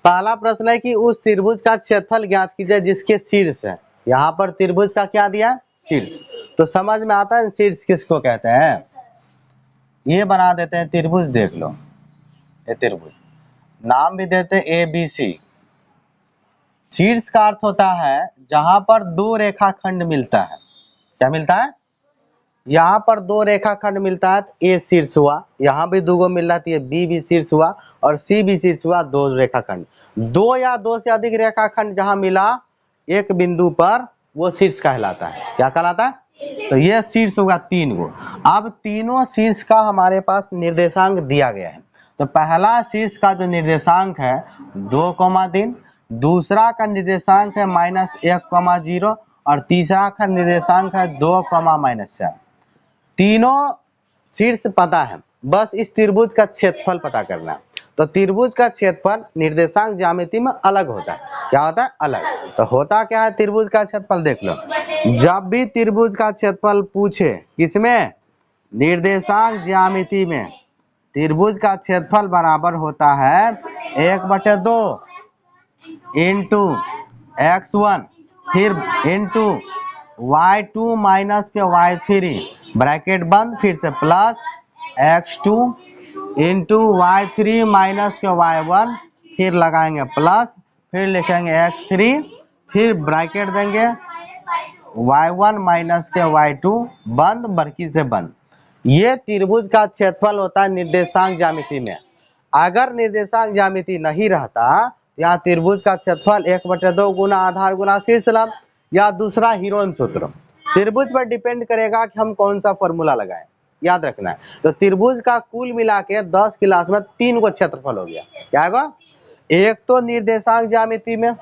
पहला प्रश्न है कि उस त्रिभुज का क्षेत्रफल ज्ञात कीजिए जिसके शीर्ष है। यहाँ पर त्रिभुज का क्या दिया है? शीर्ष। तो समझ में आता है शीर्ष किसको कहते हैं? ये बना देते हैं त्रिभुज, देख लो ये त्रिभुज, नाम भी देते हैं ABC। शीर्ष का अर्थ होता है जहां पर दो रेखाखंड मिलता है। क्या मिलता है? यहाँ पर दो रेखाखंड मिलता है तो A शीर्ष हुआ, यहाँ भी दो मिल रहा है B भी शीर्ष हुआ और C भी शीर्ष हुआ, दो रेखाखंड। दो या दो से अधिक रेखाखंड जहां मिला एक बिंदु पर वो शीर्ष कहलाता है। क्या कहलाता है? तो ये शीर्ष होगा 3 गो। अब तीनों शीर्ष का हमारे पास निर्देशांक दिया गया है। तो पहला शीर्ष का जो निर्देशांक है 2,3, दूसरा का निर्देशांक है -1,0 और तीसरा का निर्देशांक है 2,-4। तीनों शीर्ष पता है, बस इस त्रिभुज का क्षेत्रफल पता करना है। तो त्रिभुज का क्षेत्रफल निर्देशांक ज्यामिति में अलग होता है। क्या होता है? अलग। तो होता क्या है त्रिभुज का क्षेत्रफल? देख लो, जब भी त्रिभुज का क्षेत्रफल पूछे किसमें? निर्देशांक ज्यामिति में, त्रिभुज का क्षेत्रफल बराबर होता है 1/2 इंटू x1 फिर इंटू y2 माइनस के y3 ब्रैकेट बंद, फिर से plus x2 into y3 minus के y1 फिर लगाएंगे प्लस, फिर लिखेंगे x3 फिर ब्रैकेट देंगे y1 माइनस के y2 बंद, बरकी से बंद। ये त्रिभुज का क्षेत्रफल होता है निर्देशांक ज्यामिति में। अगर निर्देशांक ज्यामिति नहीं रहता, यहाँ त्रिभुज का क्षेत्रफल 1/2 गुना आधार गुना शीर्ष लंब या दूसरा हीरोन सूत्र। त्रिभुज पर डिपेंड करेगा कि हम कौन सा फॉर्मूला लगाएं, याद रखना है। तो त्रिभुज का कुल मिला के 10 क्लास में 3 को क्षेत्रफल हो गया। क्या होगा? एक तो निर्देशांक ज्यामिति में,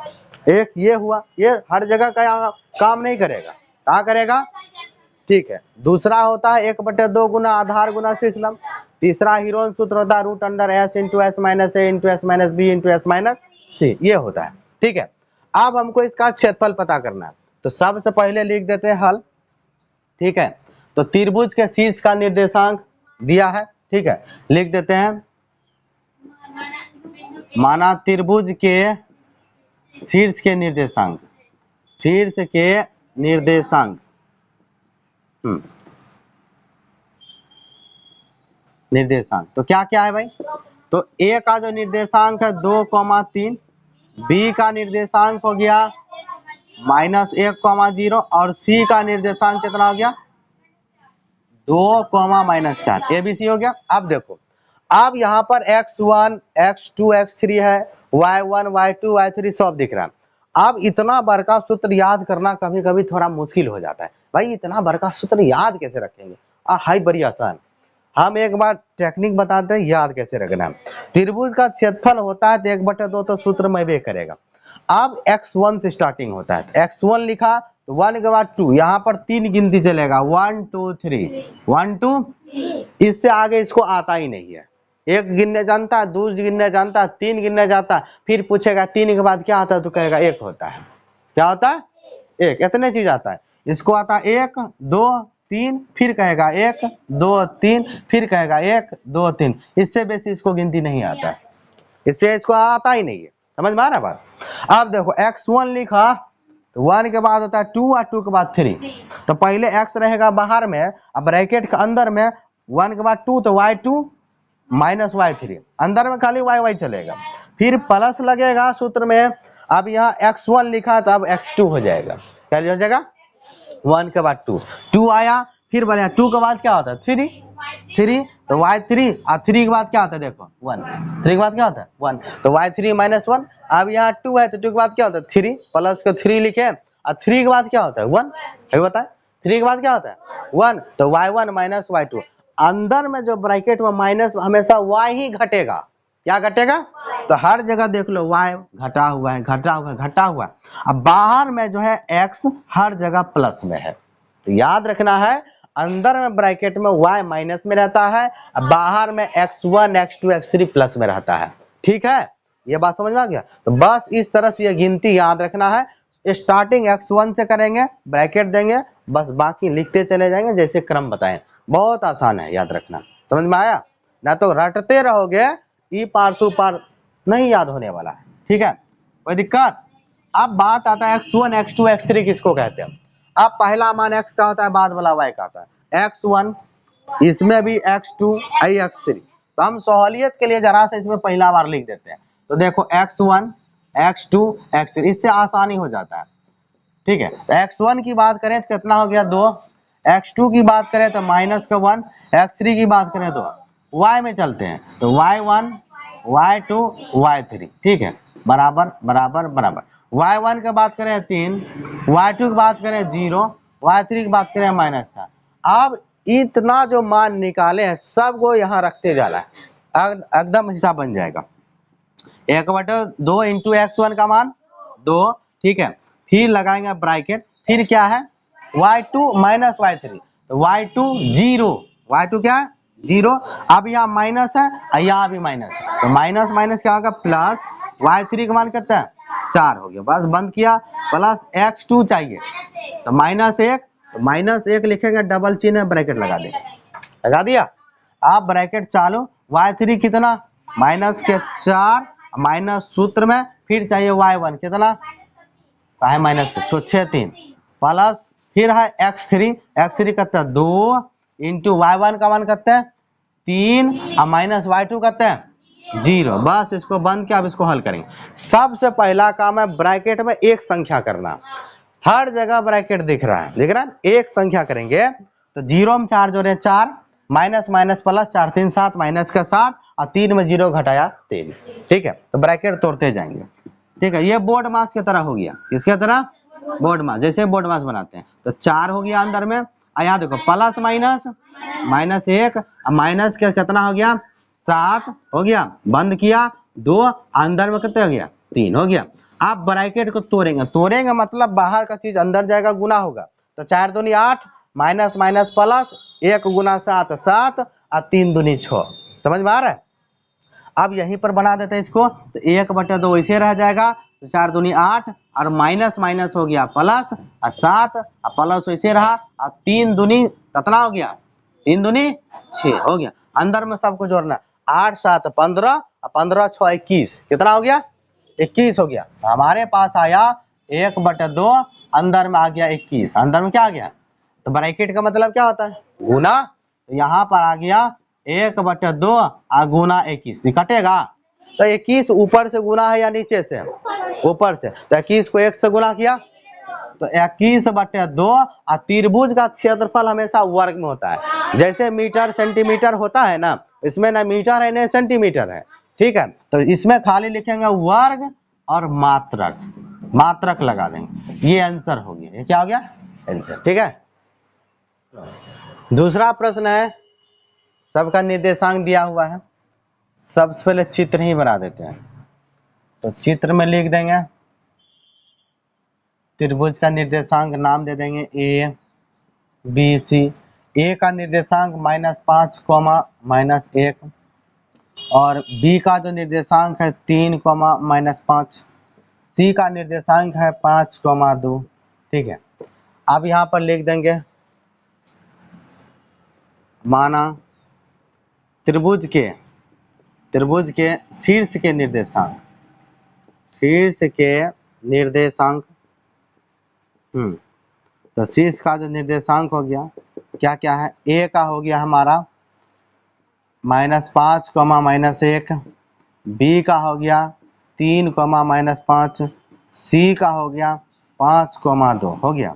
एक ये हुआ, ये हर जगह का काम नहीं करेगा, कहाँ करेगा? ठीक है। दूसरा होता है 1/2 गुना आधार गुना शीर्ष लंब। तीसरा हीरोन सूत्र होता है √S into S minus A into S minus B into S minus C, ये होता है। ठीक है। अब हमको इसका क्षेत्रफल पता करना है, तो सबसे पहले लिख देते हैं हल। ठीक है। तो त्रिभुज के शीर्ष का निर्देशांक दिया है। ठीक है, लिख देते हैं, माना त्रिभुज के शीर्ष के निर्देशांक, शीर्ष के निर्देशांक निर्देशांक तो क्या क्या है भाई? तो A का जो निर्देशांक है 2,3, B का निर्देशांक हो गया -1,0 और C का निर्देशांक कितना हो गया? 2,-4 ABC हो गया। अब देखो, अब यहाँ पर x1 x2 x3 है, y1 y2 y3 सब दिख रहा है। अब इतना बड़का सूत्र याद करना कभी कभी थोड़ा मुश्किल हो जाता है। भाई इतना बड़का सूत्र याद कैसे रखेंगे? हाई बड़ी आसान। हम एक बार टेक्निक बताते हैं याद कैसे रखना है। त्रिभुज का क्षेत्रफल होता है 1/2 तो सूत्र में भी करेगा। अब x1 से स्टार्टिंग होता है, x1 लिखा, 1 के बाद 2, यहाँ पर 3 गिनती चलेगा 1 2 3 1 2, इससे आगे इसको आता ही नहीं है। 1 गिनने जानता है, 2 गिनने जानता है, 3 गिनने जाता है, फिर पूछेगा 3 के बाद क्या आता है तो कहेगा 1 होता है। क्या होता है? 1। इतने चीज आता है। इसको आता है 1 2 3, फिर कहेगा 1 2 3, फिर कहेगा 1 2 3, इससे बेसी इसको गिनती नहीं आता है, इससे इसको आता ही नहीं है। समझ में आ रहा बात? अब देखो x1 लिखा, तो 1 के बाद होता है 2 और 2 के बाद 3, तो पहले x रहेगा बाहर में, अब ब्रैकेट के अंदर में 1 के बाद 2 तो y2 माइनस y3, अंदर में खाली y चलेगा, फिर प्लस लगेगा सूत्र में। अब यहाँ x1 लिखा तो अब x2 हो जाएगा। क्या हो जाएगा? 1 के बाद 2 आया, फिर बनेगा 2 के बाद क्या होता है 3 तो y3 और 3 के बाद क्या होता है? देखो 1, 3 के बाद क्या होता है 1, तो y3 माइनस 1। अब यहाँ 2 है तो 2 के बाद क्या होता है 3, प्लस का 3 लिखे और 3 के बाद क्या होता है 1, ये बताए 3 के बाद क्या होता है 1, तो y1 माइनस y2। अंदर में जो ब्रैकेट में माइनस हमेशा y ही घटेगा। क्या घटेगा? तो हर जगह देख लो y घटा हुआ है घटा हुआ है घटा हुआ है। अब बाहर में जो है x हर जगह प्लस में है, तो याद रखना है अंदर में ब्रैकेट में y माइनस में रहता है, बाहर में x1 x2 x3 प्लस में रहता है। ठीक है, ये बात समझ में आ गया? तो बस इस तरह से ये गिनती याद रखना है। स्टार्टिंग x1 से करेंगे, ब्रैकेट देंगे, बस बाकी लिखते चले जाएंगे जैसे क्रम बताएं। बहुत आसान है, याद रखना। समझ में आया? ना तो रटते रहोगे, ई पार सु पार नहीं याद होने वाला है। ठीक है, कोई दिक्कत। अब बात आता है x1 x2 x3 किसको कहते हैं। अब पहला मान x का होता है, बाद वाला y का होता है। x1 इसमें भी x2 x3, तो हम सहूलियत के लिए जरा सा इसमें पहला बार लिख देते हैं। तो देखो x1 x2 x3, इससे आसानी हो जाता है। ठीक है, तो x1 की बात करें तो कितना हो गया 2, x2 की बात करें तो -1, x3 की बात करें तो y में चलते हैं, तो y1 y2 y3, ठीक है, बराबर बराबर बराबर। y1 की बात करें 3, y2 की बात करें 0, y3 की बात करें -4। अब इतना जो मान निकाले हैं सबको यहाँ रखते जाना है, एकदम हिसाब बन जाएगा। 1/2 इंटू x1 का मान 2, ठीक है, फिर लगाएंगे ब्रैकेट, फिर क्या है y2 माइनस y3, तो y2 0, y2 क्या है 0। अब यहाँ माइनस है और यहाँ भी माइनस है, तो माइनस माइनस क्या होगा प्लस, y3 का मान कितना है 4 हो गया, बस बंद किया। प्लस x2 चाहिए तो -1, तो -1 लिखेंगे, डबल चिन्ह है, ब्रैकेट लगा देंगे, लगा दिया। आप ब्रैकेट चालू, y3 कितना -4 माइनस सूत्र में, फिर चाहिए y1 कितना है -6 प्लस, फिर है x3 करते हैं 2 इंटू y1 का मान करते हैं 3 और माइनस y2 करते हैं 0। बस इसको बंद किया, अब इसको हल करेंगे। सबसे पहला काम है ब्रैकेट में एक संख्या करना, हर जगह ब्रैकेट दिख रहा है, एक संख्या करेंगे तो 0 में 4 जोड़े 4, माइनस माइनस प्लस, 4 3 7 माइनस का 7 और 3 में 0 घटाया 3, ठीक है, तो ब्रैकेट तोड़ते जाएंगे। ठीक है, ये बोर्ड मास की तरह हो गया, किसके तरह बोर्ड मास, जैसे बोर्ड मास बनाते हैं। तो 4 हो गया अंदर में, यहाँ देखो प्लस माइनस, -1 माइनस के कितना हो गया 7 हो गया, बंद किया 2, अंदर में कितना हो गया 3 हो गया। आप ब्रैकेट को तोड़ेंगे मतलब बाहर का चीज अंदर जाएगा, गुना होगा, तो 4 दूनी 8 माइनस माइनस प्लस, 1 गुना 7 7 और 3 दूनी 6, समझ में आ रहा है। अब यहीं पर बना देते हैं इसको, तो 1/2 ऐसे रह जाएगा, तो 4 दूनी 8 और माइनस माइनस हो गया प्लस, और 7 और प्लस ऐसे रहा, और 3 दूनी कितना हो गया 3 दूनी 6 हो गया। अंदर में सबको जोड़ना, 8 7 15 और 15 6 21, कितना हो गया 21 हो गया। तो हमारे पास आया 1/2, अंदर में आ गया 21, अंदर में क्या आ गया, तो ब्रैकेट का मतलब क्या होता है गुना, तो यहाँ पर आ गया 1/2 और गुना 21, कटेगा, तो 21 ऊपर से गुना है या नीचे से, ऊपर से, तो 21 को 1 से गुना किया तो 21/2, और त्रिभुज का क्षेत्रफल हमेशा वर्ग में होता है, जैसे मीटर सेंटीमीटर होता है ना, इसमें ना मीटर है ना सेंटीमीटर है, ठीक है, तो इसमें खाली लिखेंगे वर्ग और मात्रक, मात्रक लगा देंगे, ये आंसर हो गया, ये क्या हो गया आंसर, ठीक है। दूसरा प्रश्न है, सबका निर्देशांक दिया हुआ है, सबसे पहले चित्र ही बना देते हैं, तो चित्र में लिख देंगे त्रिभुज का निर्देशांक, नाम दे देंगे ए बी सी। ए का निर्देशांक -5, -1, और बी का जो निर्देशांक है 3, -5, सी का निर्देशांक है 5, 2, ठीक है। अब यहाँ पर लिख देंगे, माना त्रिभुज के शीर्ष के निर्देशांक, तो शीर्ष का जो निर्देशांक हो गया क्या क्या है, ए का हो गया हमारा -5, -1, बी का हो गया 3, -5, सी का हो गया 5, 2 हो गया।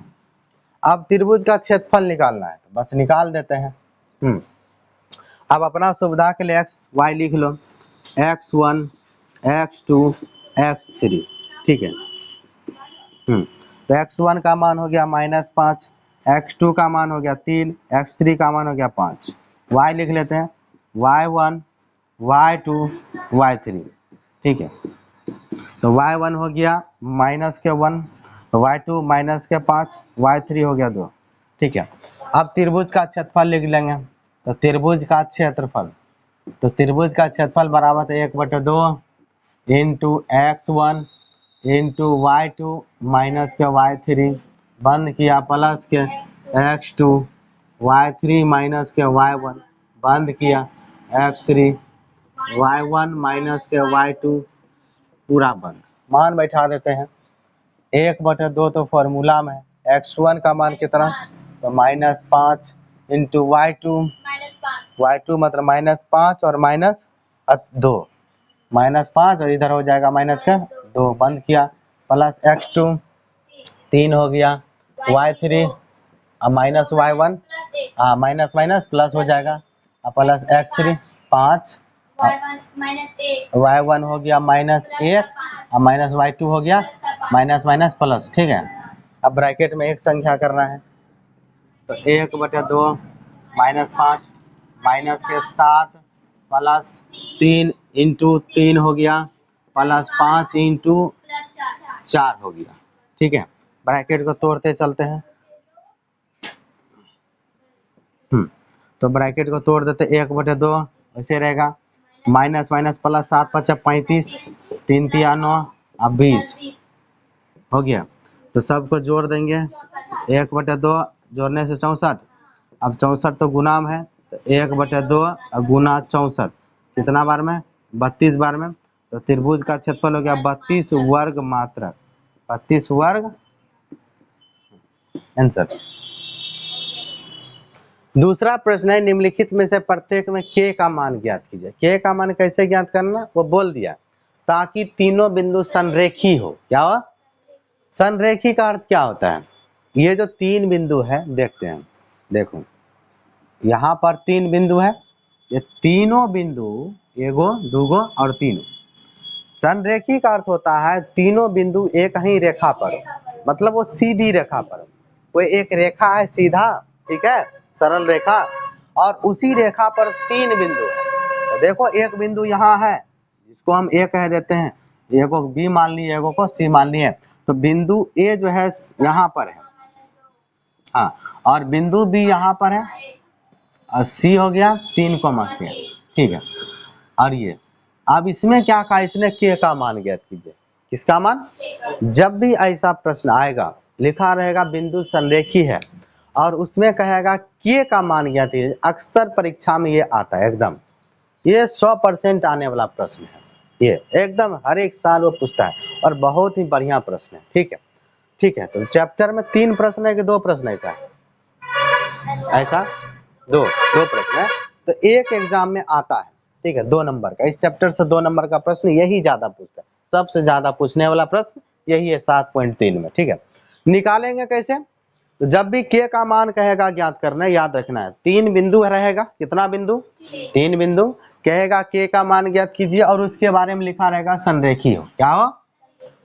अब त्रिभुज का क्षेत्रफल निकालना है, तो बस निकाल देते हैं। अब अपना सुविधा के लिए एक्स वाई लिख लो, x1 x2 x3, ठीक है। तो x1 का मान हो गया -5, x2 का मान हो गया 3, x3 का मान हो गया 5, y लिख लेते हैं y1 y2 y3, ठीक है। तो y1 हो गया -1, y2 -5, y3 हो गया 2, ठीक है। अब त्रिभुज का क्षेत्रफल लिख लेंगे, तो त्रिभुज का क्षेत्रफल बराबर है 1/2 into x1 into y2 minus के y3, बंद किया प्लस के x2, y3 माइनस के y1, बंद किया x3, y1 माइनस के y2 पूरा बंद। मान बैठा देते हैं 1/2 तो फॉर्मूला में है, x1 का मान कितना, तो -5 इंटू y2 मतलब -5 और -2, -5 और इधर हो जाएगा -2 बंद किया, प्लस x2 3 हो गया, y3 और माइनस y1, हाँ माइनस माइनस प्लस हो जाएगा, प्लस x3 5, y1 हो गया -1 और माइनस y2 हो गया माइनस माइनस प्लस। ठीक है, अब ब्रैकेट में एक संख्या करना है, तो 1/2 -5 माइनस के 7 प्लस 3 इंटू 3 हो गया प्लस 5 इंटू 4 हो गया। ठीक है, ब्रैकेट को तोड़ते चलते हैं। तो ब्रैकेट को तोड़ देते, 1/2 ऐसे रहेगा, माइनस माइनस प्लस 7 × 5 = 35, 3 × 3 = 9 अब 20 हो गया। तो सबको जोड़ देंगे, 1/2 जोड़ने से 64, अब 64 तो गुना में है, तो 1/2 गुना 64 कितना बार में, 32 बार में। तो त्रिभुज का क्षेत्रफल हो गया 32 वर्ग मात्रक, 32 वर्ग आंसर। दूसरा प्रश्न है, निम्नलिखित में से प्रत्येक में k का मान ज्ञात कीजिए। k का मान कैसे ज्ञात करना, वो बोल दिया, ताकि तीनों बिंदु संरेखी हो। क्या हो, संरेखी का अर्थ क्या होता है, ये जो 3 बिंदु है देखते हैं, देखो यहाँ पर 3 बिंदु है, ये तीनों बिंदु एगो दूगो और तीनों। संरेखी का अर्थ होता है तीनों बिंदु एक ही रेखा पर, मतलब वो सीधी रेखा पर, कोई एक रेखा है सीधा, ठीक है सरल रेखा, और उसी रेखा पर 3 बिंदु है। तो देखो एक बिंदु यहाँ है, जिसको हम ए कह देते हैं, एगो बी मान लिए, एगो को सी मान लिए, तो बिंदु ए जो है यहाँ पर है, हाँ, और बिंदु बी यहाँ पर है, और सी हो गया 3 को मार्क किया। ठीक है, और ये अब इसमें क्या कहा, इसने के का मान ज्ञात कीजिए। किसका मान, जब भी ऐसा प्रश्न आएगा, लिखा रहेगा बिंदु संरेखी है और उसमें कहेगा के का मान ज्ञात कीजिए, अक्सर परीक्षा में ये आता है एकदम, ये 100% आने वाला प्रश्न है, ये एकदम हर एक साल वो पूछता है और बहुत ही बढ़िया प्रश्न है। ठीक है, ठीक है, तो चैप्टर में 3 प्रश्न है कि 2 प्रश्न, ऐसा 2 प्रश्न है, तो एक एग्जाम में आता है। ठीक है, 2 नंबर का, इस चैप्टर से 2 नंबर का प्रश्न यही ज्यादा पूछता है, सबसे ज्यादा पूछने वाला प्रश्न यही है 7.3 में। ठीक है, निकालेंगे कैसे, तो जब भी के का मान कहेगा ज्ञात करना है, याद रखना है 3 बिंदु रहेगा, कितना बिंदु, 3 बिंदु, कहेगा के का मान ज्ञात कीजिए और उसके बारे में लिखा रहेगा संरेखी हो। क्या हो,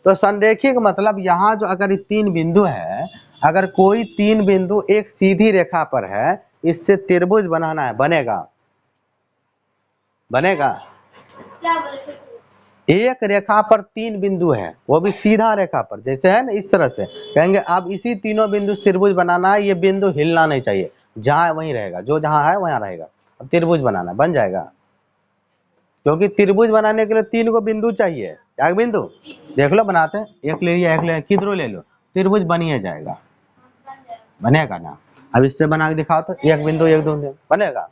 तो संरेखी का मतलब यहाँ जो अगर 3 बिंदु है, अगर कोई 3 बिंदु एक सीधी रेखा पर है, इससे त्रिभुज बनाना है, बनेगा, बनेगा। एक रेखा पर 3 बिंदु है, वो भी सीधा रेखा पर, जैसे है ना इस तरह से कहेंगे, अब इसी तीनों बिंदु से त्रिभुज बनाना है, ये बिंदु हिलना नहीं चाहिए, जहां वहीं रहेगा, जो जहां है वहां रहेगा। अब त्रिभुज बनाना बन जाएगा, क्योंकि त्रिभुज बनाने के लिए 3 को बिंदु चाहिए। क्या बिंदु, देख लो बनाते हैं, एक ले लिया, एक ले, किधरों ले लो, त्रिभुज बनिए जाएगा, बनेगा ना। अब इससे बना के दिखाओ तो, एक बिंदु एक दो बनेगा,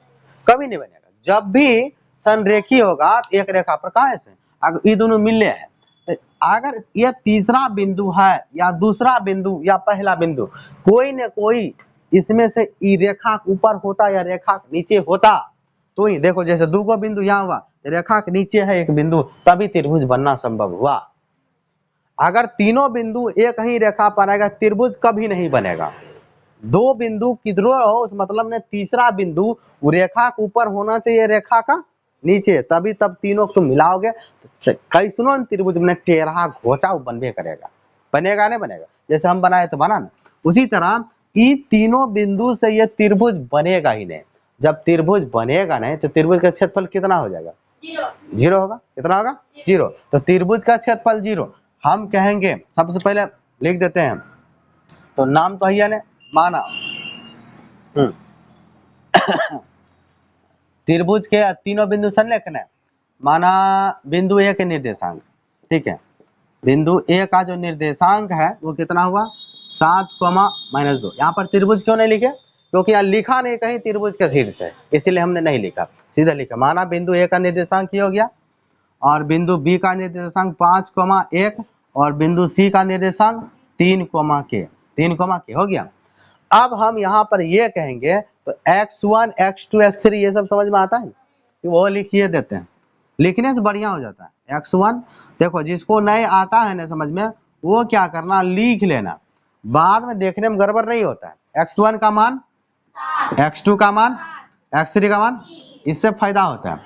कभी नहीं बनेगा। जब भी संरेखी होगा एक रेखा पर, कहाँ से अगर ये दोनों मिले हैं, तो अगर ये तीसरा बिंदु है या दूसरा बिंदु या पहला बिंदु, कोई न कोई इसमें से रेखा ऊपर होता या रेखा नीचे होता, तो ही देखो जैसे 2 को बिंदु यहाँ हुआ, रेखा के नीचे है एक बिंदु, तभी त्रिभुज बनना संभव हुआ। अगर तीनों बिंदु एक ही रेखा पर आएगा, त्रिभुज कभी नहीं बनेगा। 2 बिंदु किधरों हो, उस मतलब ने तीसरा बिंदु रेखा के ऊपर होना चाहिए, रेखा का नीचे, तभी तब तीनों को तुम मिलाओगे तो कैसनो त्रिभुज में टेढ़ा घोचा बनबे करेगा, बनेगा नहीं बनेगा, जैसे हम बनाए तो बना ना, उसी तरह ये तीनों बिंदु से ये त्रिभुज बनेगा ही नहीं। जब त्रिभुज बनेगा नहीं तो त्रिभुज का क्षेत्रफल कितना हो जाएगा, 0 होगा। कितना होगा, 0। तो त्रिभुज का क्षेत्रफल 0, हम कहेंगे सबसे पहले लिख देते हैं, तो नाम तो है ने माना त्रिभुज के तीनों बिंदु संरेखन है, माना बिंदु ए के निर्देशांक। ठीक है, बिंदु ए का जो निर्देशांक है वो कितना हुआ, 7, -2। यहाँ पर त्रिभुज क्यों नहीं लिखे, क्योंकि यहाँ लिखा नहीं कहीं त्रिभुज का शीर्ष है, इसीलिए हमने नहीं लिखा, सीधा लिखा, माना बिंदु ए का निर्देशांक ही हो गया, और बिंदु बी का निर्देशांक 5,1 और बिंदु सी का निर्देशांक 3,k हो गया। अब हम यहाँ पर ये कहेंगे तो x1 x2 x3 ये सब समझ में आता है कि वो लिखिए देते हैं, लिखने से बढ़िया हो जाता है। x1 देखो जिसको नहीं आता है ना समझ में वो क्या करना लिख लेना, बाद में देखने में गड़बड़ नहीं होता है। x1 का मान, x2 का मान, x3 का मान, इससे फायदा होता है।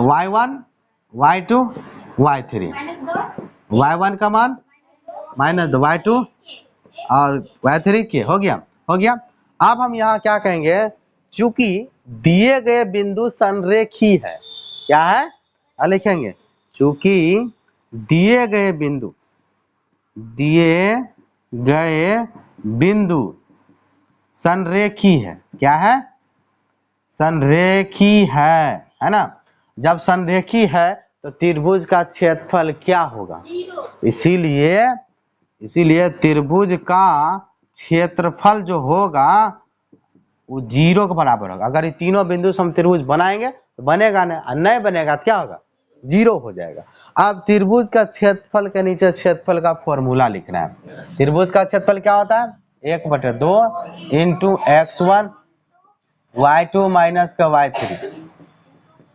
y1 y2 y3, y1 का मान माइनस y2 और y3 के हो गया। अब हम यहाँ क्या कहेंगे, चूंकि दिए गए बिंदु संरेखी है, क्या है लिखेंगे, चूंकि दिए गए बिंदु संरेखी है, क्या है संरेखी है ना। जब संरेखी है तो त्रिभुज का क्षेत्रफल क्या होगा, इसीलिए त्रिभुज का क्षेत्रफल जो होगा वो 0 के बराबर होगा। अगर ये तीनों बिंदु से हम त्रिभुज बनाएंगे तो बनेगा नहीं बनेगा तो क्या होगा 0 हो जाएगा। अब त्रिभुज का क्षेत्रफल के नीचे क्षेत्रफल का फॉर्मूला लिखना है। त्रिभुज का क्षेत्रफल क्या होता है 1/2 इंटू x1 y2 माइनस का y3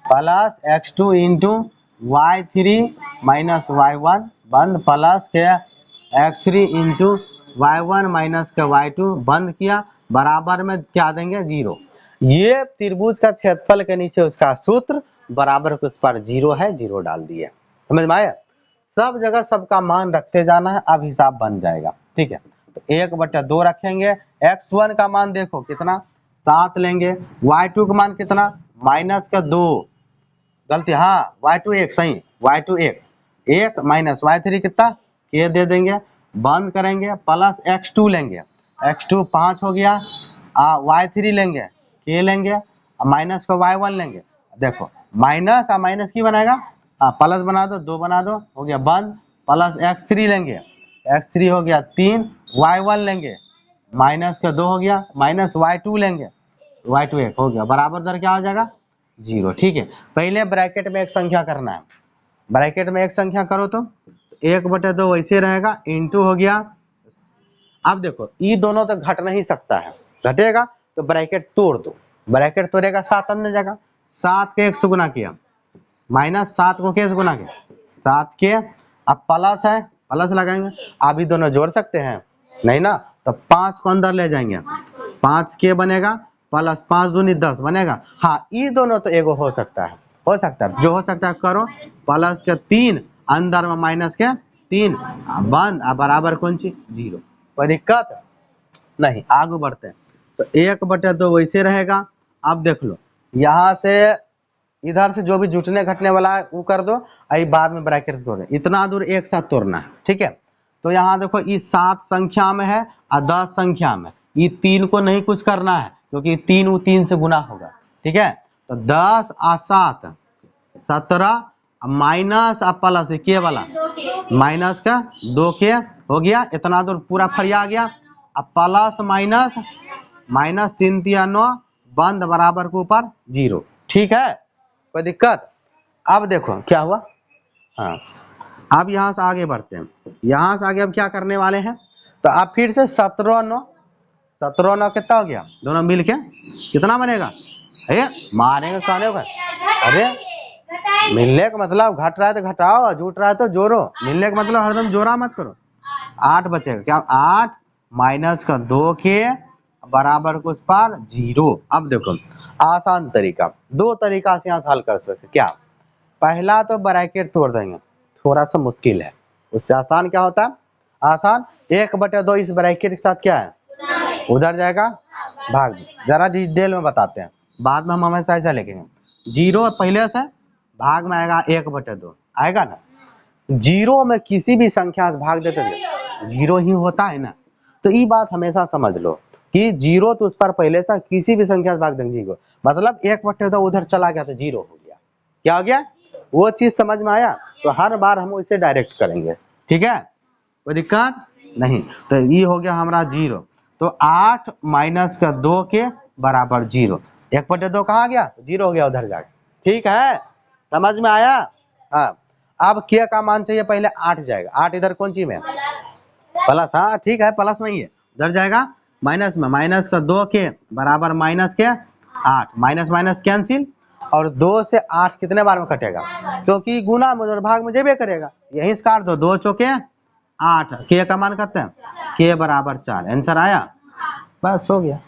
plus x2 into y3 minus y1 बंद प्लस के x3 इंटू y1 माइनस का y2 बंद किया, बराबर में क्या देंगे 0। ये त्रिभुज का क्षेत्रफल के नीचे उसका सूत्र बराबर के उस पर 0 है, 0 डाल दिए। समझ में आया, सब जगह सबका मान रखते जाना है, अब हिसाब बन जाएगा। ठीक है, तो 1/2 रखेंगे। x1 का मान देखो कितना 7 लेंगे, y2 का मान कितना माइनस का 2, गलती हाँ y2 1 सही, y2 1 माइनस y3 कितना के दे देंगे, बंद करेंगे प्लस x2 लेंगे, x2 5 हो गया, y3 लेंगे के लेंगे, माइनस का y1 लेंगे। देखो माइनस माइनस की बनाएगा प्लस बना दो, 2 बना दो, हो गया बंद, प्लस x3 लेंगे, x3 हो गया 3, y1 लेंगे माइनस का 2 हो गया, माइनस y2 लेंगे, y2 1 हो गया, बराबर दर क्या हो जाएगा 0। ठीक है, पहले ब्रैकेट में एक संख्या करना है, ब्रैकेट में एक संख्या करो तो 1/2 वैसे रहेगा, इंटू हो गया। अब देखो ये दोनों तो घट नहीं सकता है, घटेगा तो ब्रैकेट तोड़ दो, ब्रैकेट तोड़ेगा 7 अन्य जगह, 7 के 1 से गुना किया माइनस 7 को कैसे गुना किया 7 के, अब प्लस है प्लस लगाएंगे, आप ये दोनों जोड़ सकते हैं नहीं ना, तो 5 को अंदर ले जाएंगे, 5 के बनेगा प्लस 5 दूनी 10 बनेगा। हाँ ये दोनों तो एगो हो सकता है, जो हो सकता है करो, प्लस के 3 अंदर में माइनस के 3 बंद बराबर कौन सी 0, कोई दिक्कत नहीं। आगे बढ़ते हैं तो 1/2 वैसे रहेगा। अब देख लो यहाँ से इधर से जो भी जुटने घटने वाला है वो कर दो, आई बाद में ब्रैकेट तोड़े, इतना दूर एक साथ तोड़ना है। ठीक है, तो यहाँ देखो ये 7 संख्या में है और 10 संख्या में, ये 3 को नहीं कुछ करना है क्योंकि 3 वो 3 से गुना होगा। ठीक है, तो 10 और 7 17 माइनस प्लस के वाला माइनस का 2 के हो गया, इतना दूर पूरा फरिया गया, अब प्लस माइनस माइनस 3 3 9 बंद बराबर के ऊपर 0। ठीक है, कोई दिक्कत। अब देखो क्या हुआ, हाँ अब यहाँ से आगे बढ़ते हैं, यहाँ से आगे अब क्या करने वाले हैं, तो आप फिर से 17 9 कितना हो गया, दोनों मिल के कितना बनेगा, अरे मारेंगे कहने का, अरे मिलने का मतलब घट रहा है तो घटाओ, जुट रहा है तो जोड़ो, मिलने का मतलब हरदम जोड़ा मत करो। 8 बचेगा क्या, 8 माइनस का 2 के बराबर को उस पर 0। अब देखो आसान तरीका, 2 तरीका से यहाँ से हल कर सकते, क्या पहला तो ब्रैकेट तोड़ देंगे, थोड़ा सा मुश्किल है, उससे आसान क्या होता है, आसान 1/2 इस ब्रैकेट के साथ क्या है उधर जाएगा भाग, जरा डिटेल में बताते हैं, बाद में हम हमेशा ऐसा लिखेंगे 0 पहले से भाग में आएगा 1/2 आएगा ना, 0 में किसी भी संख्या से भाग देते 0 ही होता है ना, तो ये बात हमेशा समझ लो कि 0 तो उस पर पहले से किसी भी संख्या से भाग देंगे 0, मतलब 1/2 उधर चला गया तो 0 हो गया, क्या हो गया वो चीज समझ में आया, तो हर बार हम उसे डायरेक्ट करेंगे। ठीक है, कोई दिक्कत नहीं, तो ये हो गया हमारा 0, तो 8 माइनस का 2 के बराबर 0, 1/2 कहाँ गया 0 हो गया उधर जाके। ठीक है, समझ में आया, हाँ अब k का मान चाहिए, पहले 8 जाएगा, 8 इधर कौन चीज में प्लस, हाँ ठीक है प्लस में ही है, उधर जाएगा माइनस में, माइनस का 2k बराबर माइनस के 8, माइनस माइनस कैंसिल, और 2 से 8 कितने बार में कटेगा, क्योंकि गुना में और भाग में जेबे करेगा, यहीं से काट दो, 2 चौके 8, k का मान करते हैं k बराबर 4, आंसर आया, बस हो गया।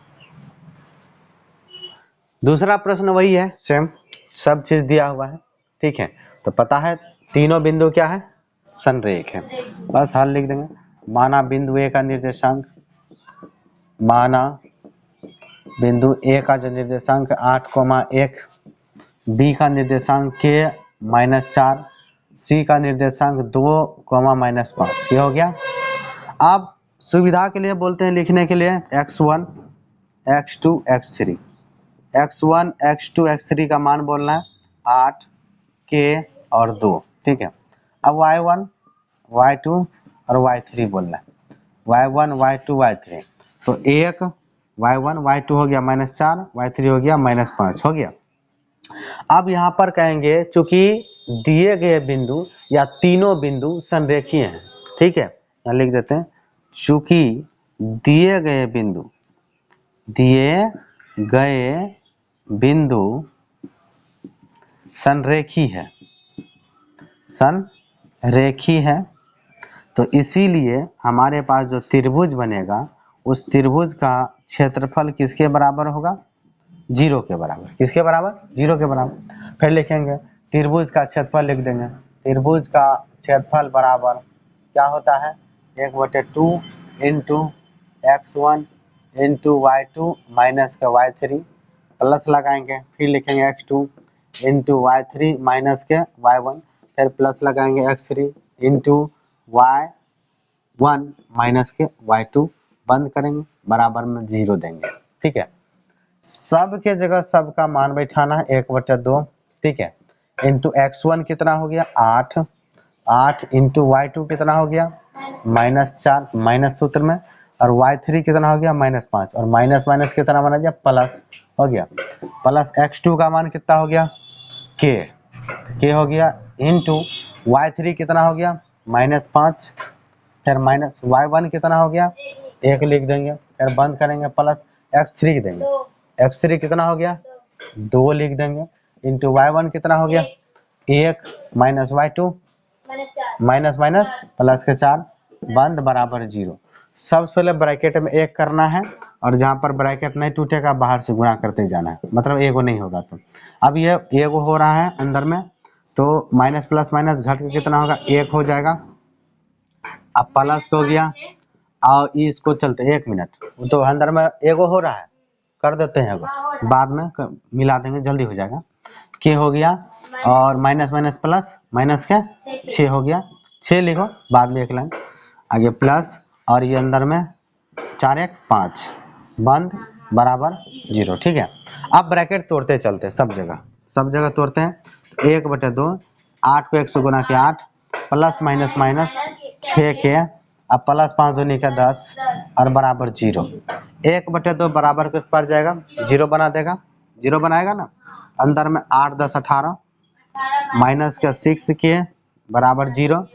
दूसरा प्रश्न वही है, सेम सब चीज दिया हुआ है, ठीक है, तो पता है तीनों बिंदु क्या है, संरेख है, बस हल लिख देंगे। माना बिंदु ए का निर्देशांक, माना बिंदु ए का जो निर्देशांक 8,1, बी का निर्देशांक k -4, सी का निर्देशांक 2,-5, ये हो गया। अब सुविधा के लिए बोलते हैं लिखने के लिए x1 x2 x3, x1 x2 x3 का मान बोलना है 8 k और 2, ठीक है। अब y1 y2 और y3 बोलना है, y1 y2 y3, तो 1 y1 y2 हो गया -4, y3 हो गया -5, हो गया। अब यहाँ पर कहेंगे चूंकि दिए गए बिंदु या तीनों बिंदु संरेखीय हैं, ठीक है, यहाँ लिख देते हैं चूंकि दिए गए बिंदु संरेखी है, तो इसीलिए हमारे पास जो त्रिभुज बनेगा उस त्रिभुज का क्षेत्रफल किसके बराबर होगा, 0 के बराबर, किसके बराबर 0 के बराबर। फिर लिखेंगे त्रिभुज का क्षेत्रफल लिख देंगे, त्रिभुज का क्षेत्रफल बराबर क्या होता है 1/2 into x1 into y2 minus का y3, प्लस लगाएंगे, फिर लिखेंगे x2 इंटू y3 माइनस के y1, फिर प्लस लगाएंगे x3 इंटू y1 माइनस के y2, बंद करेंगे, बराबर में 0 देंगे, ठीक है। सब के जगह सब का मान बैठाना है 1/2, ठीक है, इंटू x1 कितना हो गया 8, 8 इंटू y2 कितना हो गया -4, माइनस सूत्र में, और y3 कितना हो गया -5, और माइनस माइनस कितना बना गया प्लस, हो गया, प्लस x2 का मान कितना हो गया k हो गया, इंटू y3 कितना हो गया -5, फिर माइनस y1 कितना हो गया 1 लिख देंगे, फिर बंद करेंगे, प्लस x3 देंगे, x3 कितना हो गया 2 लिख देंगे, इंटू y1 कितना हो गया 1 minus y2 minus minus plus के 4, बंद, बराबर 0। सबसे पहले ब्रैकेट में 1 करना है, और जहां पर ब्रैकेट नहीं टूटेगा बाहर से गुणा करते जाना है, मतलब एगो नहीं होगा। तो अब ये एगो हो रहा है अंदर में, तो माइनस प्लस माइनस घट के कितना होगा 1 हो जाएगा, अब प्लस हो गया, और इसको चलते 1 मिनट, तो अंदर में एगो हो रहा है, कर देते हैं एगो, बाद में मिला देंगे, जल्दी हो जाएगा, के हो गया, और माइनस माइनस प्लस माइनस के 6 हो गया, 6 लिखो, बाद में 1 लाइन आगे प्लस, और ये अंदर में 4 1 5, बंद, बराबर 0, ठीक है। अब ब्रैकेट तोड़ते चलते सब जगह तोड़ते हैं, 1/2, 8 को 1 से गुना किया 8, प्लस माइनस माइनस 6 के, अब प्लस 5 दूनी का 10, और बराबर 0, 1/2 बराबर किस पर जाएगा 0 बना देगा, 0 बनाएगा ना, अंदर में 8 10 18, माइनस का 6 के बराबर 0,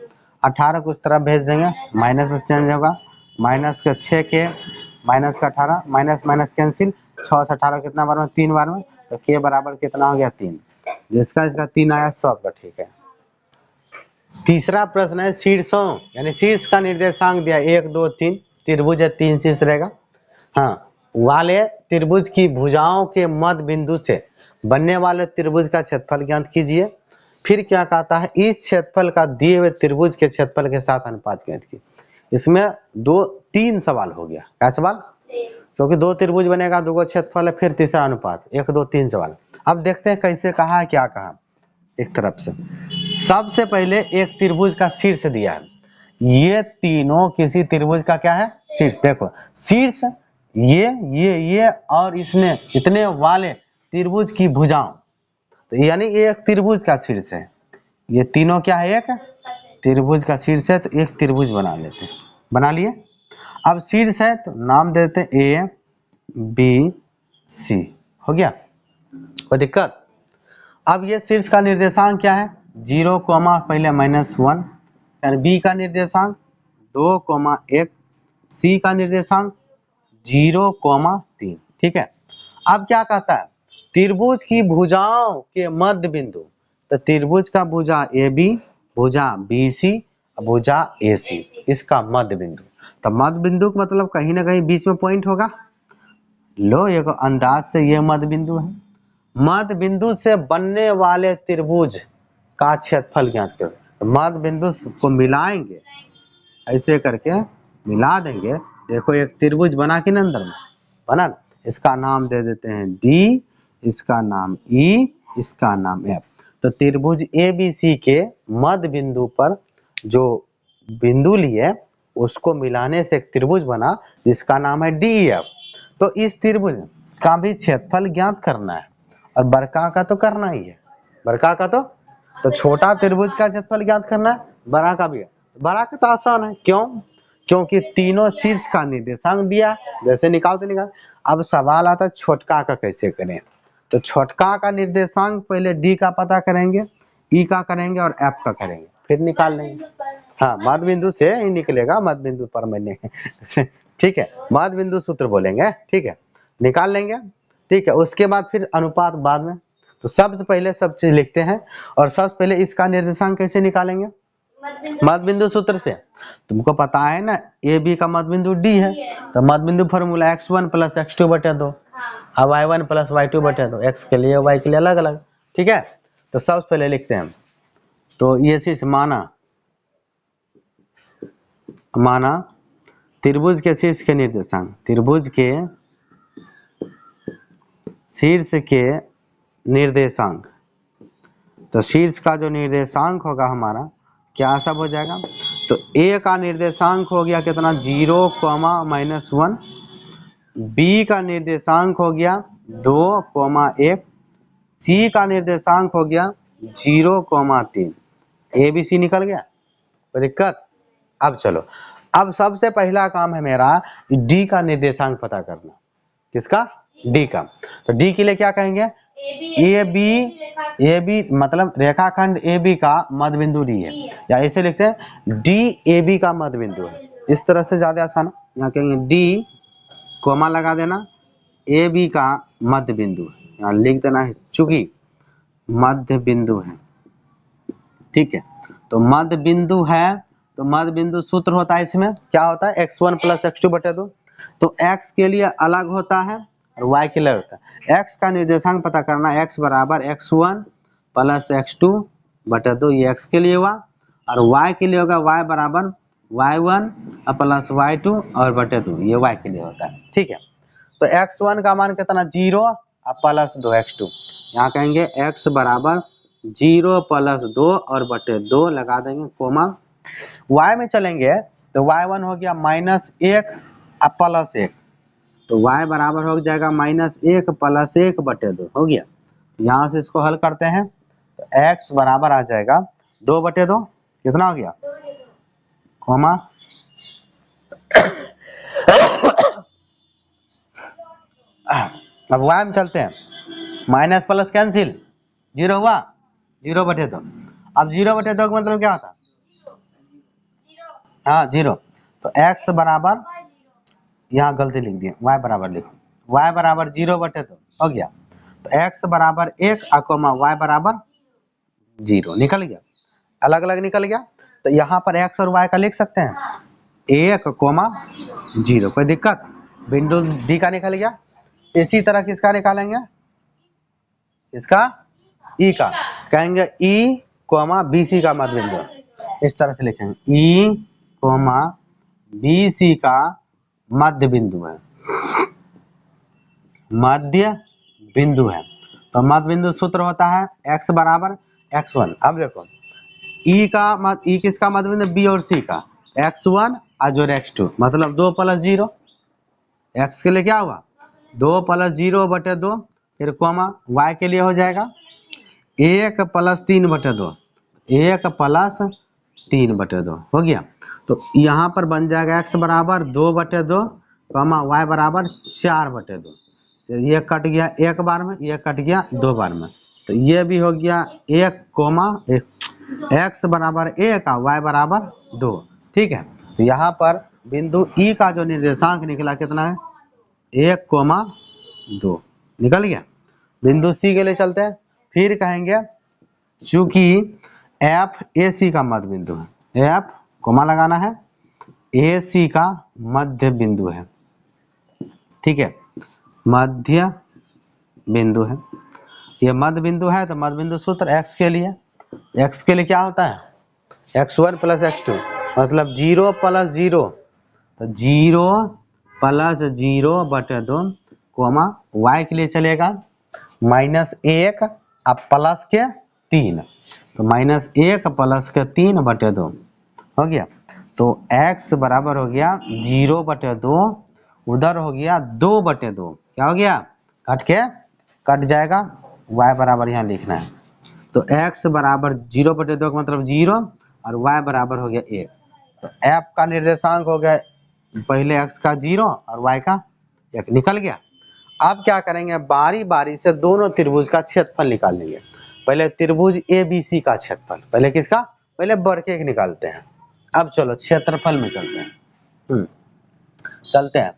18 को इस तरफ भेज देंगे, माइनस में चेंज होगा, माइनस का 6 के माइनस का 18, माइनस माइनस कैंसिल, 6 से 18 कितना बार में 3 बार में, तो के बराबर कितना हो गया 3, जिसका इसका 3 आया सब का, ठीक है। तीसरा प्रश्न है शीर्षों, यानी शीर्ष का निर्देशांक दिया 1 2 3, त्रिभुज है 3 शीर्ष रहेगा, हाँ, वाले त्रिभुज की भुजाओं के मध्य बिंदु से बनने वाले त्रिभुज का क्षेत्रफल ज्ञात कीजिए। फिर क्या कहता है, इस क्षेत्रफल का दिए हुए त्रिभुज के क्षेत्रफल के साथ अनुपात ज्ञात कीजिए। इसमें 3 सवाल हो गया, क्या सवाल, क्योंकि 2 त्रिभुज बनेगा, 2 का क्षेत्रफल है, फिर तीसरा अनुपात, 1 2 3 सवाल। अब देखते हैं कैसे कहा है, क्या कहा। एक तरफ से सबसे पहले एक त्रिभुज का शीर्ष दिया है, ये तीनों किसी त्रिभुज का क्या है शीर्ष, देखो शीर्ष ये और इसने इतने वाले त्रिभुज की भुजाओं, तो यानी एक त्रिभुज का शीर्ष है, ये तीनों क्या है एक त्रिभुज का शीर्ष है, तो एक त्रिभुज बना लेते हैं, बना लिए। अब शीर्ष है तो नाम देते हैं ए बी सी, हो गया, कोई दिक्कत। अब ये शीर्ष का निर्देशांक क्या है 0 कोमा पहले -1, फिर बी का निर्देशांक 2,1, सी का निर्देशांक 0,3। ठीक है। अब क्या कहता है, त्रिभुज की भुजाओं के मध्य बिंदु, तो त्रिभुज का भुजा ए बी, भुजा बी सी, भुजा ए सी, इसका मध्य बिंदु। तो मध्य बिंदु का मतलब कहीं ना कहीं बीच में पॉइंट होगा। लो एक अंदाज से ये मध्य बिंदु है। मध्य बिंदु से बनने वाले त्रिभुज का क्षेत्रफल ज्ञात करो। तो मध्य बिंदु को मिलाएंगे, ऐसे करके मिला देंगे। देखो एक त्रिभुज बना कि अंदर में बना, इसका नाम दे देते हैं डी, इसका नाम ई, इसका नाम एफ। तो त्रिभुज ए बी सी के मध्य बिंदु पर जो बिंदु लिए उसको मिलाने से एक त्रिभुज बना जिसका नाम है डी एफ। तो इस त्रिभुज का भी क्षेत्रफल ज्ञात करना है और बड़का का तो करना ही है। बड़का का तो छोटा त्रिभुज का क्षेत्रफल ज्ञात करना है, बड़ा का भी है। बड़ा का तो आसान है, क्यों? क्योंकि तीनों शीर्ष का निर्देशांक दिया, जैसे निकालते निकाल। अब सवाल आता है छोटका का कैसे करें। तो छोटका का निर्देशांक पहले डी का पता करेंगे, ई का करेंगे और एफ का करेंगे, फिर निकाल लेंगे। हाँ, मध्य बिंदु से ही निकलेगा, मध्य बिंदु पर मैंने ठीक है, मध्य बिंदु सूत्र बोलेंगे। ठीक है, निकाल लेंगे। ठीक है, उसके बाद फिर अनुपात बाद में। तो सबसे पहले सब चीज लिखते हैं और सबसे पहले इसका निर्देशांक कैसे निकालेंगे? मध्य बिंदु सूत्र से। तुमको पता है ना ए बी का मध्य बिंदु डी है, तो मध्य बिंदु फॉर्मूला x1 + x2 बटे 2, अब y1 + y2 बटे 2, x के लिए y के लिए अलग अलग। ठीक है, तो सबसे पहले लिखते हैं। तो ये शीर्ष माना त्रिभुज के शीर्ष के निर्देशांक, त्रिभुज के शीर्ष के निर्देशांक, तो शीर्ष का जो निर्देशांक होगा हमारा क्या सब हो जाएगा। तो ए का निर्देशांक हो गया कितना 0,-1, बी का निर्देशांक हो गया 2,1, सी का निर्देशांक हो गया 0,3। ए बी सी निकल गया, कोई दिक्कत? अब चलो, अब सबसे पहला काम है मेरा डी का निर्देशांक पता करना। किसका? डी का। तो डी के लिए क्या कहेंगे? ए बी मतलब रेखाखंड ए बी का मध्य बिंदु डी है, या ऐसे लिखते हैं डी ए बी का मध्य बिंदु है। इस तरह से ज्यादा आसान है। यहाँ कहेंगे डी कोमा लगा देना, ए बी का मध्य बिंदु है, यहाँ लिख देना है चूंकि मध्य बिंदु है। ठीक है, तो मध्य बिंदु है, तो मध्य बिंदु सूत्र होता है इसमें क्या होता है x1 + x2 बटे 2। तो x के लिए अलग होता है और y के लिए होता है। x का निर्देशांक पता करना, x बराबर x1 + x2 बटे 2, ये x के लिए हुआ, और y के लिए होगा y बराबर y1 + y2 और बटे 2, ये y के लिए होता है। ठीक है, तो x1 का मान कितना 0 और प्लस 2 x2, यहाँ कहेंगे x बराबर 0 + 2 और बटे 2 लगा देंगे कोमा। y में चलेंगे तो y1 हो गया -1 और +1, तो y बराबर हो जाएगा -1 + 1 बटे 2 हो गया। यहाँ से इसको हल करते हैं तो x बराबर आ जाएगा 2 बटे 2, कितना हो गया कोमा। अब y में चलते हैं, माइनस प्लस कैंसिल, 0 हुआ, 0 बटे 2। अब 0 बटे 2 का मतलब क्या होता है? हाँ 0। तो x बराबर, यहाँ गलती लिख दिए, y बराबर लिखो, y बराबर 0 बटे 2 हो गया। तो x बराबर 1 और y बराबर 0 निकल गया, अलग अलग निकल गया। तो यहाँ पर x और y का लिख सकते हैं 1, 0, कोई दिक्कत? बिंदु डी का निकल गया। इसी तरह किसका निकालेंगे? इसका ई का, कहेंगे ई, बी सी का मध्य बिंदु, इस तरह से लिखेंगे ई, बी सी का मध्य बिंदु है, मध्य बिंदु है। तो मध्य बिंदु सूत्र होता है x बराबर x1। अब देखो ई किसका मध्य बिंदु? बी और सी का, x1 और x2 मतलब 2 + 0, x के लिए क्या हुआ 2 + 0 बटे 2, फिर कोमा y के लिए हो जाएगा 1 + 3 बटे 2, 1 + 3 बटे 2 हो गया। तो यहाँ पर बन जाएगा x बराबर 2 बटे 2, y बराबर 4 बटे 2। तो ये कट गया एक बार में, ये कट गया 2 बार में, तो ये भी हो गया 1, x बराबर 1 और y बराबर 2। ठीक है, तो यहाँ पर बिंदु E का जो निर्देशांक निकला कितना है, 1,2 निकल गया। बिंदु C के लिए चलते हैं, फिर कहेंगे चूंकि F AC का मध्य बिंदु है, F कोमा लगाना है, AC का मध्य बिंदु है। ठीक है, मध्य बिंदु है, ये मध्य बिंदु है तो मध्य बिंदु सूत्र x के लिए, x के लिए क्या होता है, x1 प्लस x2 मतलब 0 प्लस 0, तो 0 प्लस 0 बटे 2 कोमा y के लिए चलेगा -1 अब प्लस के 3, तो -1 प्लस के 3 बटे 2 हो गया। तो x बराबर हो गया 0 बटे 2, उधर हो गया 2 बटे 2, क्या हो गया, कट जाएगा, y बराबर यहाँ लिखना है। तो x बराबर 0 बटे 2 का मतलब 0 और y बराबर हो गया 1। तो f का निर्देशांक हो गया पहले x का 0 और y का 1 निकल गया। अब क्या करेंगे, बारी बारी से दोनों त्रिभुज का क्षेत्रफल निकाल लेंगे। पहले त्रिभुज ABC का क्षेत्रफल, पहले किसका, पहले बड़के के निकालते हैं। अब चलो क्षेत्रफल में चलते हैं, चलते हैं।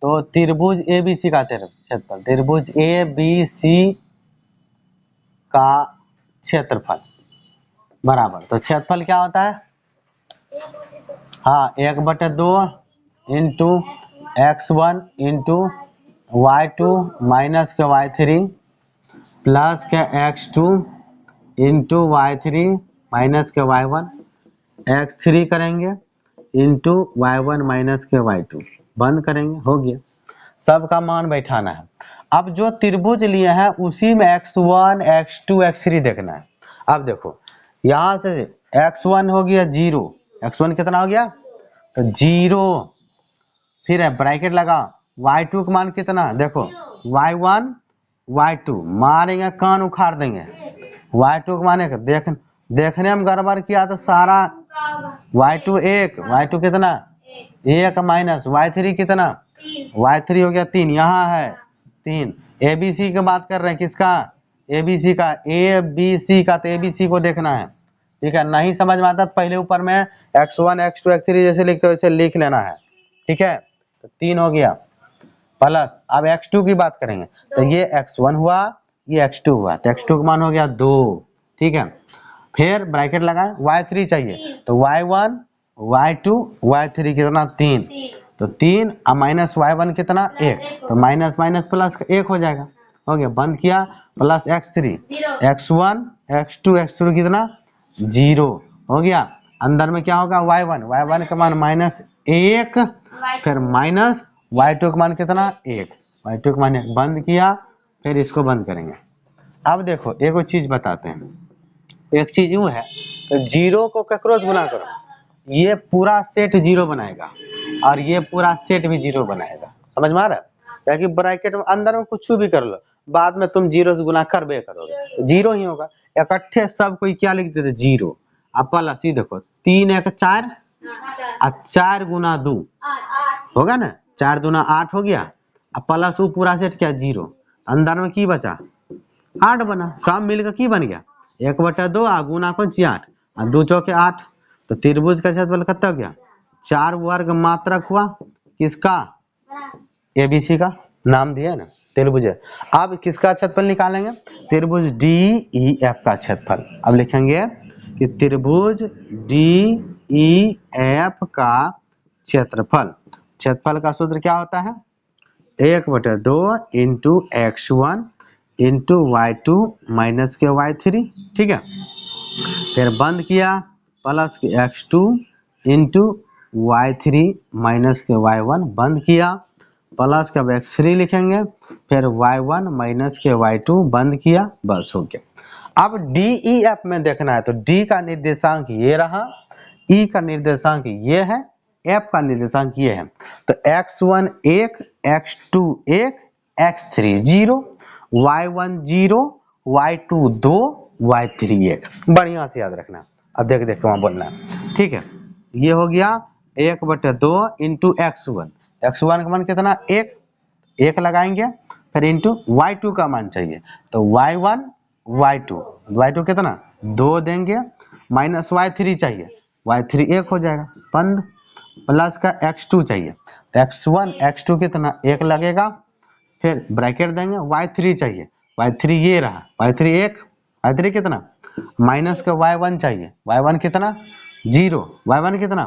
तो त्रिभुज ABC का क्षेत्रफल, त्रिभुज ABC का क्षेत्रफल बराबर, तो क्षेत्रफल क्या होता है, हाँ 1/2 into x1 into y2 minus के y3 प्लस के x2 इंटू y3 माइनस के y1, x3 करेंगे इंटू y1 माइनस के y2, बंद करेंगे, हो गया। सबका मान बैठाना है। अब जो त्रिभुज लिए हैं उसी में x1 x2 x3 देखना है। अब देखो यहाँ से x1 हो गया 0, x1 कितना हो गया, तो 0, फिर है ब्रैकेट लगा, y2 का मान कितना, देखो y1 y2 मारेंगे कान उखाड़ देंगे, y2 का मान देखने में गड़बड़ किया तो सारा y2 1, y2 कितना 1 माइनस y3 कितना, y3 हो गया 3, यहाँ है 3। ABC की बात कर रहे हैं, किसका, ABC का, ABC का, तो ABC को देखना है। ठीक है, नहीं समझ में आता तो पहले ऊपर में x1 x2 x3 जैसे लिखते हो वैसे लिख लेना है। ठीक है, तो 3 हो गया प्लस, अब x2 की बात करेंगे तो ये x1 हुआ, ये x2 हुआ, तो x2 का मान हो गया 2। ठीक है, फिर ब्रैकेट लगाए, y3 चाहिए तो y1 y2 y3 कितना 3, तो 3 और माइनस y1 कितना 1, तो माइनस माइनस प्लस 1 हो जाएगा, हो गया, बंद किया, plus x3 x1 x2 x3 कितना 0 हो गया। अंदर में क्या होगा y1 का मान -1, फिर माइनस y2 का मान कितना 1, y2 का मान 1, बंद किया, फिर इसको बंद करेंगे। अब देखो एक चीज बताते हैं, एक चीज यूं है तो 0 को ककरोज गुना करो, ये पूरा सेट 0 बनाएगा और ये पूरा सेट भी 0 बनाएगा, समझ में आ रहा है, कि ब्रैकेट में अंदर में कुछ भी कर लो, बाद में तुम 0 से गुना करबे करोगे तो 0 ही होगा। इकट्ठे सब कोई क्या लिख देते 0, अब प्लस ही देखो 3 1 4 और 4 गुना 2 होगा ना, 4 दूना 8 हो गया, अब प्लस वो पूरा सेट क्या 0, अंदर में की बचा 8 बना, सब मिलकर की बन गया 1/2 आ गुना कौन सी 8 और 2 चौके 8, तो त्रिभुज का क्षेत्रफल कितना हो गया 4 वर्ग मात्रक हुआ, किसका, ABC का, नाम दिया है ना त्रिभुज है। अब किसका क्षेत्रफल निकालेंगे, त्रिभुज DEF का क्षेत्रफल। अब लिखेंगे कि त्रिभुज DEF का क्षेत्रफल, क्षेत्रफल का सूत्र क्या होता है 1/2 into x1 into y2 minus के y3। ठीक है, फिर बंद किया, प्लस के x2 इंटू y3 माइनस के y1, बंद किया, प्लस के अब x3 लिखेंगे, फिर y1 माइनस के y2, बंद किया, बस हो गया। अब DEF में देखना है तो D का निर्देशांक ये रहा, E का निर्देशांक ये है, F का निर्देशांक ये है, तो x1 1 x2 1 x3 0 y1 0 y2 2 y3 1, बढ़िया से याद रखना, अब देख देख के वहां बोलना है। ठीक है, ये हो गया 1/2 इंटू x1, x1 का मान कितना 1 लगाएंगे, फिर इंटू y2 का मान चाहिए तो y1 y2 कितना 2 देंगे, माइनस y3 चाहिए, y3 1 हो जाएगा बंद, प्लस का x2 चाहिए, तो x1 x2 कितना 1 लगेगा, फिर ब्रैकेट देंगे, y3 चाहिए, y3 ये रहा, y3 1, y3 कितना, माइनस का y1 चाहिए, y1 कितना 0, y1 कितना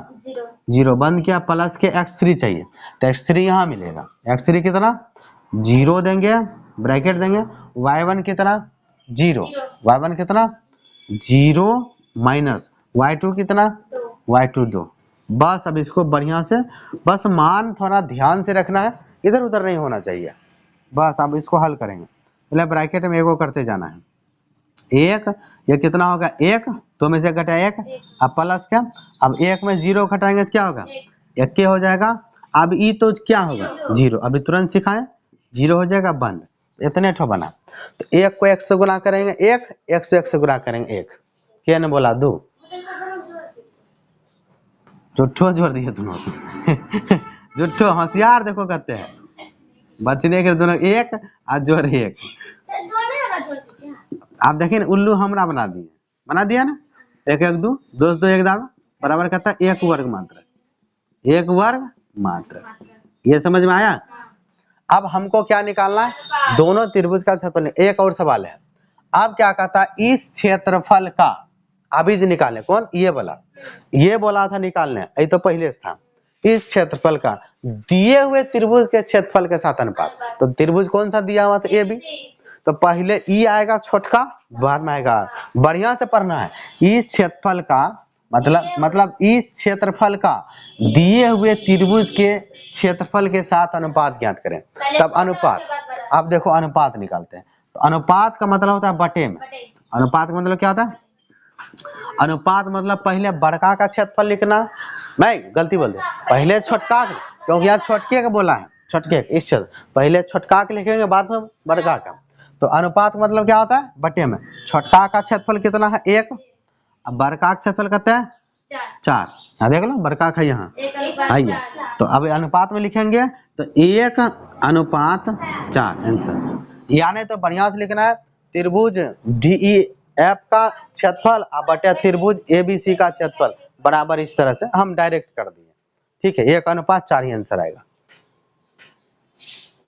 0 बंद किया, प्लस के x3 चाहिए, तो x3 यहाँ मिलेगा, x3 कितना 0 देंगे, ब्रैकेट देंगे, y1 कितना 0, y1 कितना 0 माइनस y2 कितना y2 2। बस अब इसको बढ़िया से बस मान थोड़ा ध्यान से रखना है, इधर उधर नहीं होना चाहिए। बस अब इसको हल करेंगे, पहले ब्रैकेट में एगो करते जाना है, एक ये कितना होगा 1, तो में से घटा 1, अब प्लस क्या, अब 1 में 0 घटाएंगे तो क्या होगा 1 के हो जाएगा, अब ई तो क्या होगा 0, अभी तुरंत सिखाएं 0 हो जाएगा बंद, इतने ठो बना। तो 1 को 1 से गुना करेंगे 1, 1 से 1 से गुना करेंगे 1, क्या ने बोला 2, जुट्ठो जोड़ दिए दोनों जुट्ठो होशियार देखो कहते हैं, बचने के दोनों 1 और जोड़ 1। आप देखिए ना उल्लू हमरा बना दिया ना, 1 1 2 2 2 1 दाम बराबर कहता है 1 वर्ग मात्र, 1 वर्ग मात्र, ये समझ में आया। अब हमको क्या निकालना है, दोनों त्रिभुज का क्षेत्रफल। एक और सवाल है, अब क्या कहता है इस क्षेत्रफल का अभिज निकालने, कौन ये बोला था निकालने, ये तो पहले से था, इस क्षेत्रफल का दिए हुए त्रिभुज के क्षेत्रफल के साथ अनुपात। तो त्रिभुज कौन सा दिया हुआ था ए बी, तो पहले ई आएगा छोटका, बाद में आएगा, बढ़िया से पढ़ना है, इस क्षेत्रफल का मतलब इस क्षेत्रफल का दिए हुए त्रिभुज के क्षेत्रफल के साथ अनुपात ज्ञात करें। तब अनुपात, अब देखो अनुपात निकालते हैं, तो अनुपात का मतलब होता है बटे में, अनुपात का मतलब क्या होता है, अनुपात मतलब पहले बड़का का क्षेत्रफल लिखना, नहीं गलती बोल दे, पहले छोटका, क्योंकि यहाँ छोटके का बोला है, छोटके इस क्षेत्र पहले छोटका के लिखेंगे बाद में बड़का का। तो अनुपात मतलब क्या होता है बटे में, छोटका का क्षेत्रफल कितना है 1, अब बड़का का क्षेत्रफल कितना है 4, यहाँ देख लो बड़का का यहाँ आइए, तो अब अनुपात में लिखेंगे तो 1 अनुपात 4 आंसर। यानी तो बढ़िया से लिखना है त्रिभुज DEF का क्षेत्रफल और बटे त्रिभुज ABC का क्षेत्रफल बराबर, इस तरह से हम डायरेक्ट कर दिए, ठीक है, 1 अनुपात 4 ही आंसर आएगा।